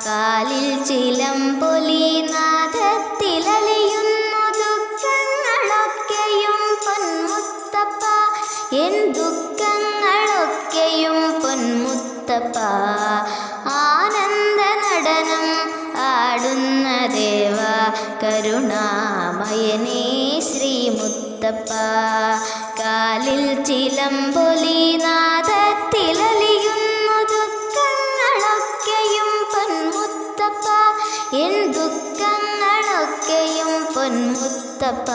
കാലിൽ ചിലമ്പൊലി നാദത്തിലലിയുന്നു ദുഃഖങ്ങളൊക്കെയും പൊന്മുത്തപ്പ, എൻ ദുഃഖങ്ങളൊക്കെയും പൊന്മുത്തപ്പ. ആനന്ദ നടനം ആടുന്ന ദേവ കരുണാമയനേ ശ്രീമുത്തപ്പ. കാലിൽ ചിലമ്പൊലി നാദത്തിലലിയുന്നു ദുഃഖങ്ങളൊക്കെയും പൊന്മുത്തപ്പ, എൻ ദുഃഖങ്ങളൊക്കെയും പൊന്മുത്തപ്പ.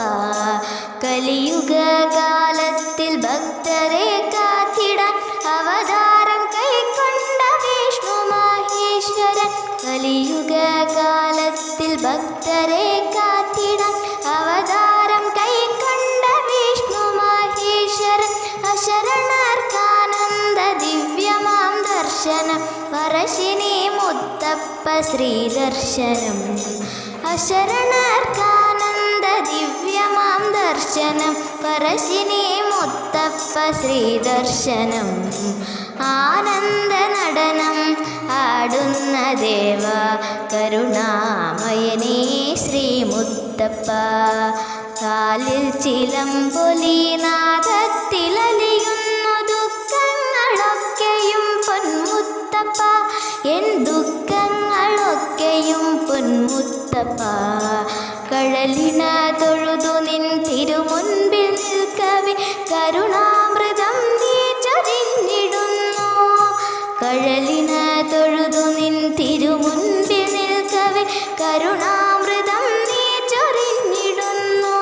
കലിയുഗ കാലത്തിൽ ഭക്തരെ കാത്തിടാൻ അവതാരം കൈക്കൊണ്ട വിഷ്ണു മഹേശ്വരൻ. കലിയുഗ കാലത്തിൽ ഭക്തരെ കാത്തിടാൻ അവതാരം കൈക്കൊണ്ട വിഷ്ണു മഹേശ്വരൻ. അശരണർക്കാനന്ദ ദിവ്യമാം ദർശനം പറശ്ശിനി മുത്തപ്പ ശ്രീദർശനം. അശരണർക്കാനന്ദ ദിവ്യമാം ദർശനം പറശ്ശിനി മുത്തപ്പ ശ്രീദർശനം. ആനന്ദ നടനം ആടുന്ന ദേവ കരുണാമയനേ ശ്രീമുത്തപ്പ. കാലിൽ ചിലമ്പൊലി നാദത്തിലലിയുന്നു ദുഃഖങ്ങളൊക്കെയും പൊന്മുത്തപ്പ, എൻ ദുഃഖങ്ങളൊക്കെയും പൊന്മുത്തപ്പ. കഴലിന തൊഴുതു നിൻ തിരുമുൻപിൽ നിൽക്കവേ കരുണാമൃതം നീ ചൊരിഞ്ഞിടുന്നു. കഴലിന തൊഴുതു നിൻ തിരുമുൻപിൽ നിൽക്കവേ കരുണാമൃതം നീ ചൊരിഞ്ഞിടുന്നു.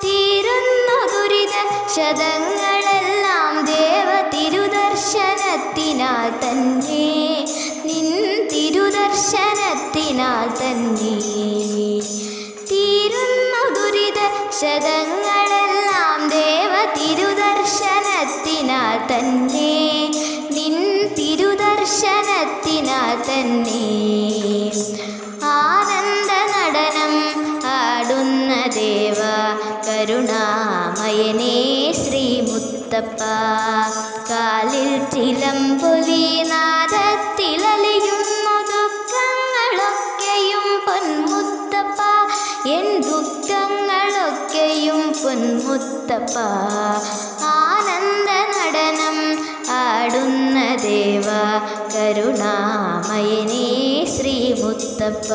തീരുന്നു ദുരിത ശതങ്ങളെല്ലാം ദേവ തിരുദർശനത്തിനാൽ തന്നെ, നിൻ തിരുദർശനത്തിനാൽ തന്നെ. തീരുന്നു ദുരിത ശതങ്ങളെല്ലാം ദേവ തിരുദർശനത്തിനാൽ തന്നെ, നിൻ തിരുദർശനത്തിനാൽ തന്നെ. ആനന്ദ നടനം ആടുന്ന ദേവ കരുണാമയനേ ശ്രീമുത്തപ്പ. കാലിൽ ചിലമ്പൊലി നാദത്തിലലിയുന്നു ദുഃഖങ്ങളൊക്കെയും പൊന്മുത്തപ്പ, എൻ ദുഃഖങ്ങളൊക്കെയും പൊന്മുത്തപ്പ. ആനന്ദ നടനം ആടുന്ന ദേവ കരുണാമയനേ ശ്രീമുത്തപ്പ.